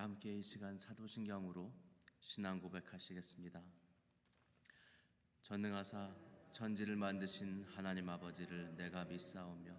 함께 이 시간 사도신경으로 신앙 고백하시겠습니다. 전능하사 천지를 만드신 하나님 아버지를 내가 믿사오며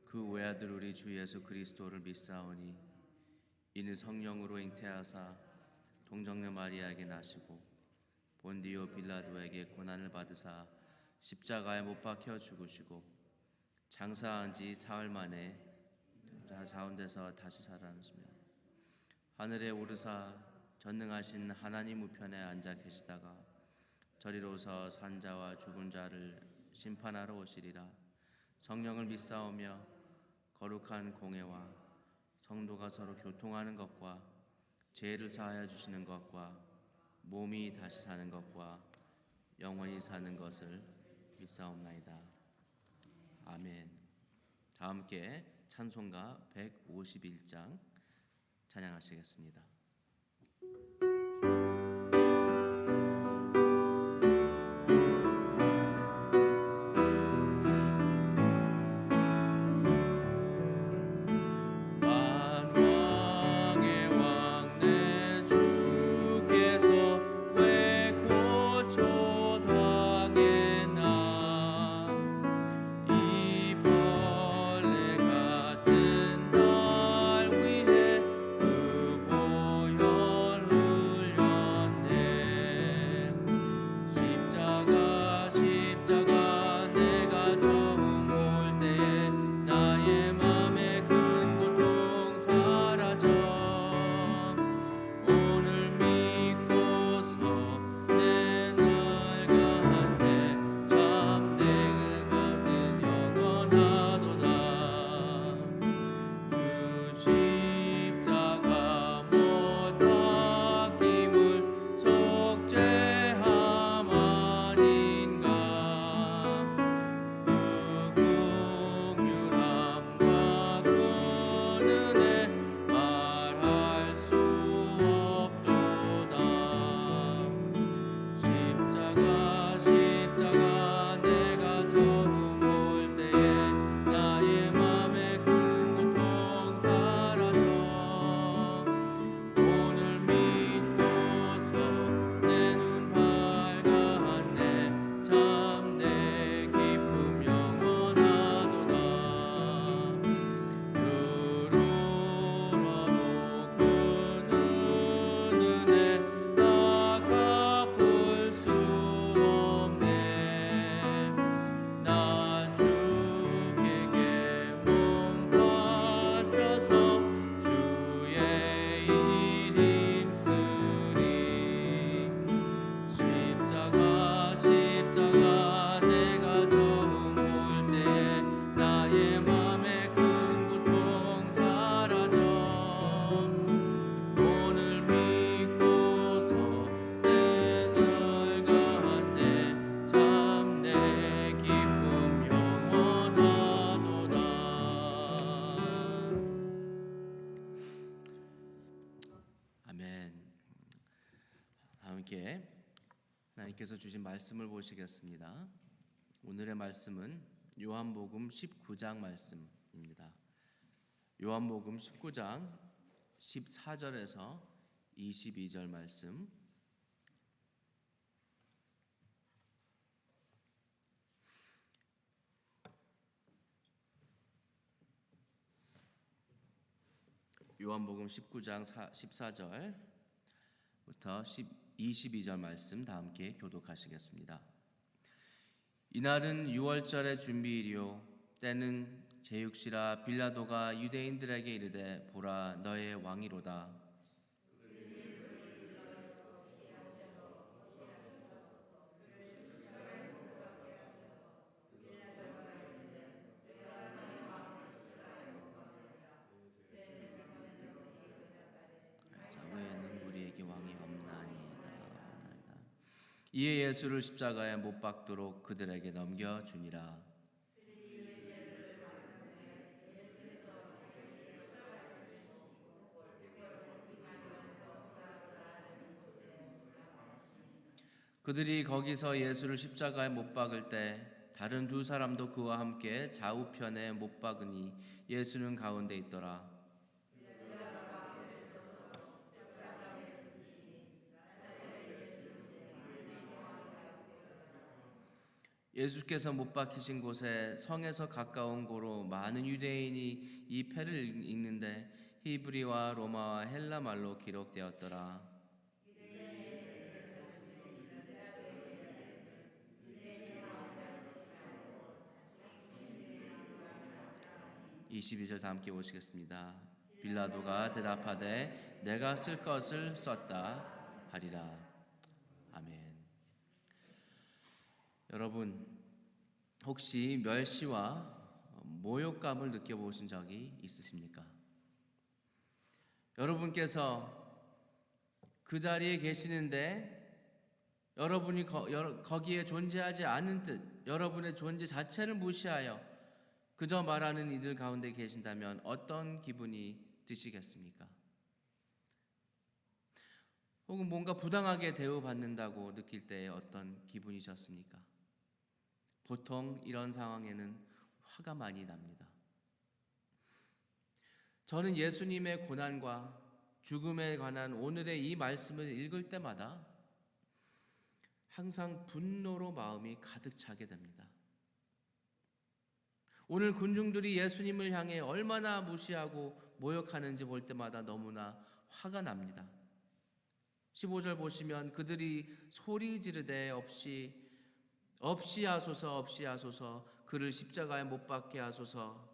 그 외아들 우리 주 예수 그리스도를 믿사오니 이는 성령으로 잉태하사 동정녀 마리아에게 나시고 본디오 빌라도에게 고난을 받으사 십자가에 못 박혀 죽으시고 장사한 지 사흘 만에 가운데서 다시 살아나시며 하늘에 오르사 전능하신 하나님 우편에 앉아 계시다가 저리로서 산자와 죽은 자를 심판하러 오시리라. 성령을 믿사오며 거룩한 공회와 성도가 서로 교통하는 것과 죄를 사하여 주시는 것과 몸이 다시 사는 것과 영원히 사는 것을 믿사옵나이다. 아멘. 다 함께 찬송가 151장 찬양하시겠습니다. 함께 하나님께서 주신 말씀을 보시겠습니다. 오늘의 말씀은 요한복음 19장 말씀입니다. 요한복음 19장 14절에서 22절 말씀. 요한복음 19장 14절부터 22절 말씀 다 함께 교독하시겠습니다. 이날은 유월절의 준비일이요 때는 제육시라 빌라도가 유대인들에게 이르되 보라 너의 왕이로다. 이에 예수를 십자가에 못 박도록 그들에게 넘겨주니라. 그들이 거기서 예수를 십자가에 못 박을 때 다른 두 사람도 그와 함께 좌우편에 못 박으니 예수는 가운데 있더라. 예수께서 못 박히신 곳에 성에서 가까운 고로 많은 유대인이 이 패를 읽는데 히브리와 로마와 헬라 말로 기록되었더라. 22절 다 함께 보시겠습니다. 빌라도가 대답하되 내가 쓸 것을 썼다 하리라. 아멘. 여러분, 혹시 멸시와 모욕감을 느껴보신 적이 있으십니까? 여러분께서 그 자리에 계시는데 여러분이 거기에 존재하지 않은 뜻, 여러분의 존재 자체를 무시하여 그저 말하는 이들 가운데 계신다면 어떤 기분이 드시겠습니까? 혹은 뭔가 부당하게 대우받는다고 느낄 때 어떤 기분이셨습니까? 보통 이런 상황에는 화가 많이 납니다. 저는 예수님의 고난과 죽음에 관한 오늘의 이 말씀을 읽을 때마다 항상 분노로 마음이 가득 차게 됩니다. 오늘 군중들이 예수님을 향해 얼마나 무시하고 모욕하는지 볼 때마다 너무나 화가 납니다. 15절 보시면 그들이 소리 지르되 없이 하소서 그를 십자가에 못 박게 하소서.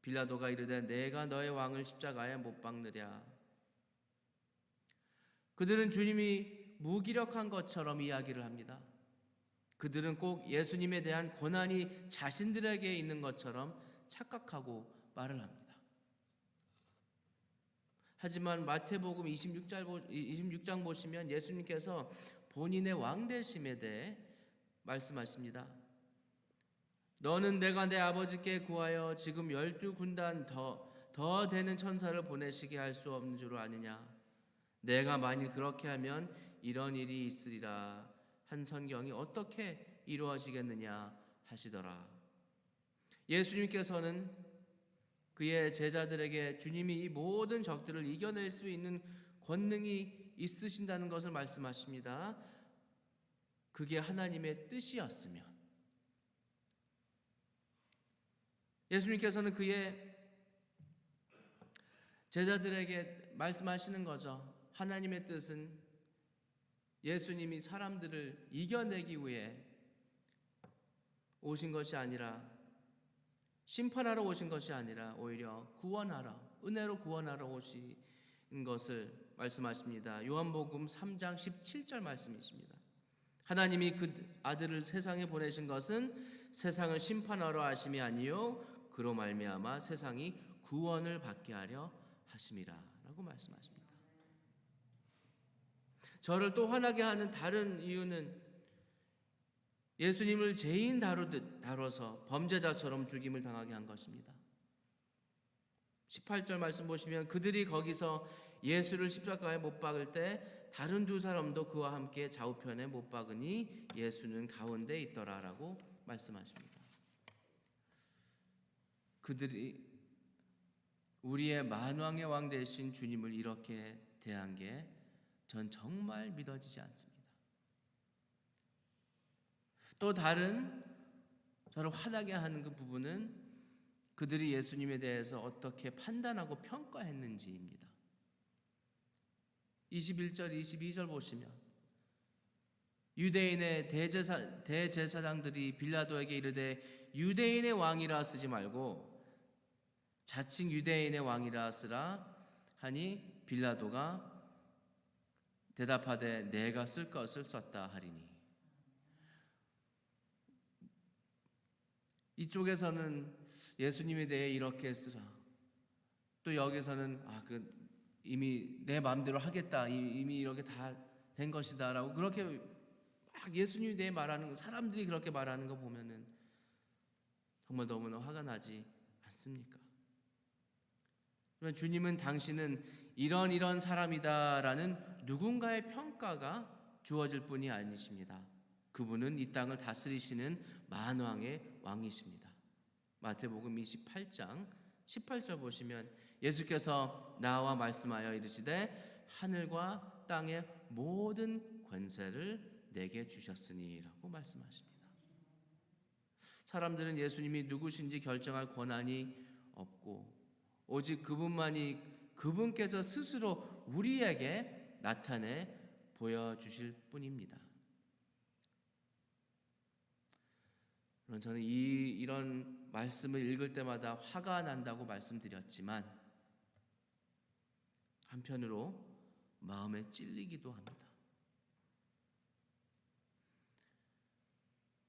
빌라도가 이르되 내가 너의 왕을 십자가에 못 박느랴. 그들은 주님이 무기력한 것처럼 이야기를 합니다. 그들은 꼭 예수님에 대한 고난이 자신들에게 있는 것처럼 착각하고 말을 합니다. 하지만 마태복음 26장 보시면 예수님께서 본인의 왕되심에 대해 말씀하십니다. 너는 내가 내 아버지께 구하여 지금 12군단 더 되는 천사를 보내시게 할 수 없는 줄 아느냐. 내가 만일 그렇게 하면 이런 일이 있으리라 한 성경이 어떻게 이루어지겠느냐 하시더라. 예수님께서는 그의 제자들에게 주님이 이 모든 적들을 이겨낼 수 있는 권능이 있으신다는 것을 말씀하십니다. 그게 하나님의 뜻이었으면 예수님께서는 그의 제자들에게 말씀하시는 거죠. 하나님의 뜻은 예수님이 사람들을 이겨내기 위해 오신 것이 아니라 심판하러 오신 것이 아니라 오히려 구원하러 은혜로 구원하러 오신 것을 말씀하십니다. 요한복음 3장 17절 말씀이십니다. 하나님이 그 아들을 세상에 보내신 것은 세상을 심판하러 하심이 아니요 그로 말미암아 세상이 구원을 받게 하려 하심이라 라고 말씀하십니다. 저를 또 화나게 하는 다른 이유는 예수님을 죄인 다뤄서 범죄자처럼 죽임을 당하게 한 것입니다. 18절 말씀 보시면 그들이 거기서 예수를 십자가에 못 박을 때 다른 두 사람도 그와 함께 좌우편에 못 박으니 예수는 가운데 있더라라고 말씀하십니다. 그들이 우리의 만왕의 왕 되신 주님을 이렇게 대한 게 전 정말 믿어지지 않습니다. 또 다른 저를 화나게 하는 그 부분은 그들이 예수님에 대해서 어떻게 판단하고 평가했는지입니다. 21절, 22절 보시면 유대인의 대제사장들이 빌라도에게 이르되 유대인의 왕이라 쓰지 말고 자칭 유대인의 왕이라 쓰라 하니 빌라도가 대답하되 내가 쓸 것을 썼다 하리니. 이쪽에서는 예수님에 대해 이렇게 쓰라. 또 여기서는 이미 내 마음대로 하겠다. 이미 이렇게 다 된 것이다라고 그렇게 막 예수님에 대해 말하는 사람들이 그렇게 말하는 거 보면은 정말 너무나 화가 나지 않습니까? 주님은 당신은 이런 사람이다라는 누군가의 평가가 주어질 분이 아니십니다. 그분은 이 땅을 다스리시는 만왕의 왕이십니다. 마태복음 28장 18절 보시면 예수께서 나와 말씀하여 이르시되 하늘과 땅의 모든 권세를 내게 주셨으니 라고 말씀하십니다. 사람들은 예수님이 누구신지 결정할 권한이 없고 오직 그분께서 스스로 우리에게 나타내 보여주실 뿐입니다. 저는 이런 말씀을 읽을 때마다 화가 난다고 말씀드렸지만 한편으로 마음에 찔리기도 합니다.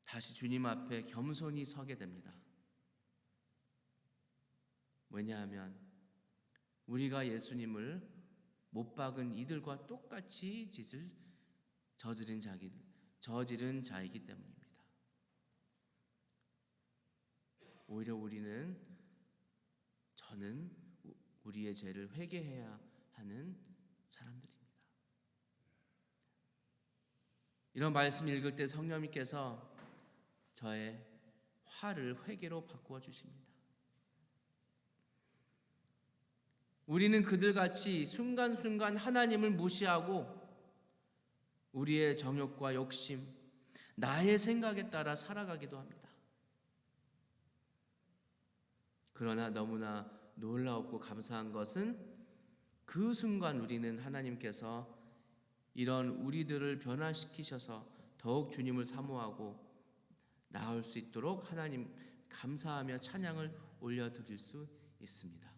다시 주님 앞에 겸손히 서게 됩니다. 왜냐하면 우리가 예수님을 못 박은 이들과 똑같이 짓을 저지른 자이기 때문입니다. 오히려 저는 우리의 죄를 회개해야 하는 사람들입니다. 이런 말씀 읽을 때 성령님께서 저의 화를 회개로 바꾸어 주십니다. 우리는 그들같이 순간순간 하나님을 무시하고 우리의 정욕과 욕심, 나의 생각에 따라 살아가기도 합니다. 그러나 너무나 놀라웠고 감사한 것은 그 순간 우리는 하나님께서 이런 우리들을 변화시키셔서 더욱 주님을 사모하고 나올 수 있도록 하나님 감사하며 찬양을 올려드릴 수 있습니다.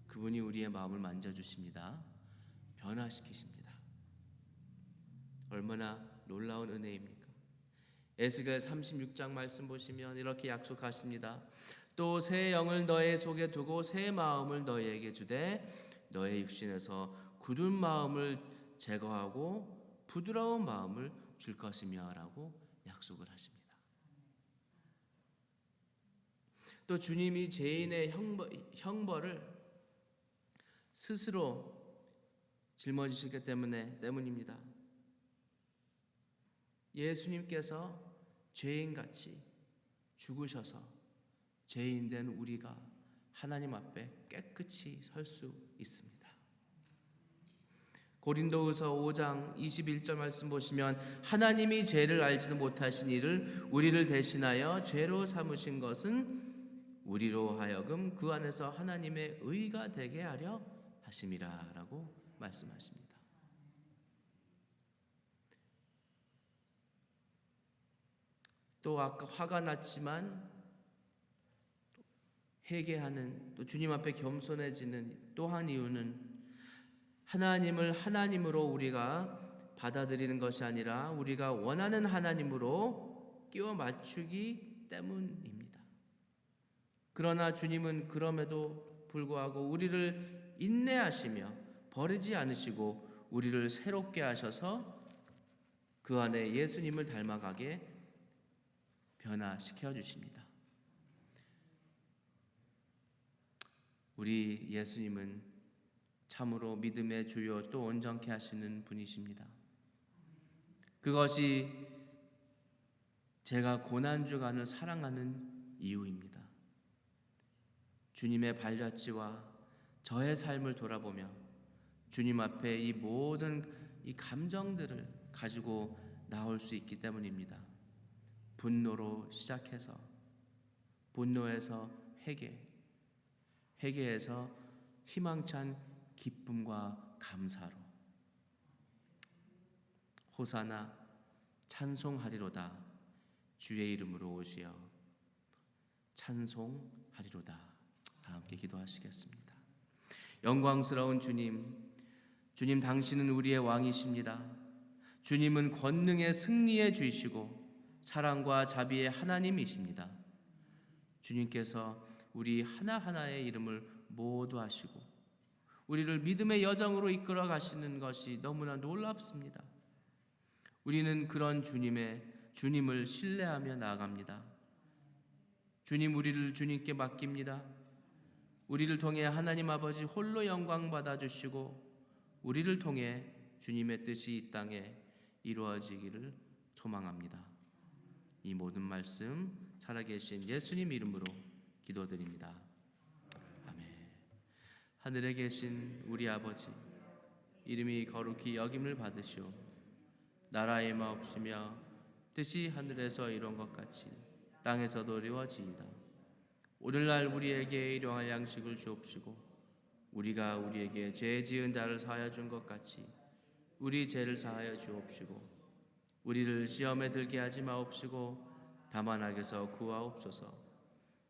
그분이 우리의 마음을 만져주십니다. 변화시키십니다. 얼마나 놀라운 은혜입니까? 에스겔 36장 말씀 보시면 이렇게 약속하십니다. 또 새 영을 너의 속에 두고 새 마음을 너희에게 주되 너의 육신에서 굳은 마음을 제거하고 부드러운 마음을 줄 것이며 라고 약속을 하십니다. 또 주님이 죄인의 형벌을 스스로 짊어지시기 때문입니다. 예수님께서 죄인같이 죽으셔서 죄인된 우리가 하나님 앞에 깨끗이 설 수 있습니다. 고린도후서 5장 21절 말씀 보시면 하나님이 죄를 알지도 못하신 이를 우리를 대신하여 죄로 삼으신 것은 우리로 하여금 그 안에서 하나님의 의가 되게 하려 하심이라 라고 말씀하십니다. 또 아까 화가 났지만 회개하는, 또 주님 앞에 겸손해지는 또 한 이유는 하나님을 하나님으로 우리가 받아들이는 것이 아니라 우리가 원하는 하나님으로 끼워 맞추기 때문입니다. 그러나 주님은 그럼에도 불구하고 우리를 인내하시며 버리지 않으시고 우리를 새롭게 하셔서 그 안에 예수님을 닮아가게 변화시켜 주십니다. 우리 예수님은 참으로 믿음의 주요 또 온전케 하시는 분이십니다. 그것이 제가 고난주간을 사랑하는 이유입니다. 주님의 발자취와 저의 삶을 돌아보며 주님 앞에 이 모든 이 감정들을 가지고 나올 수 있기 때문입니다. 분노로 시작해서 분노에서 회개에서 희망찬 기쁨과 감사로 호사나 찬송하리로다 주의 이름으로 오시어 찬송하리로다. 다 함께 기도하시겠습니다. 영광스러운 주님 당신은 우리의 왕이십니다. 주님은 권능의 승리의 주이시고 사랑과 자비의 하나님이십니다. 주님께서 우리 하나하나의 이름을 모두 아시고 우리를 믿음의 여정으로 이끌어 가시는 것이 너무나 놀랍습니다. 우리는 그런 주님을 신뢰하며 나아갑니다. 주님, 우리를 주님께 맡깁니다. 우리를 통해 하나님 아버지 홀로 영광 받아주시고 우리를 통해 주님의 뜻이 이 땅에 이루어지기를 소망합니다. 이 모든 말씀 살아계신 예수님 이름으로 기도드립니다. 아멘. 하늘에 계신 우리 아버지, 이름이 거룩히 여김을 받으시오. 나라의 마옵시며 뜻이 하늘에서 이룬 것 같이 땅에서도 이루어지이다. 오늘날 우리에게 일용할 양식을 주옵시고 우리가 우리에게 죄 지은 자를 사하여 준 것 같이 우리 죄를 사하여 주옵시고 우리를 시험에 들게 하지 마옵시고 다만 악에서 구하옵소서.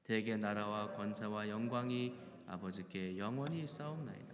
대개 나라와 권세와 영광이 아버지께 영원히 있사옵나이다.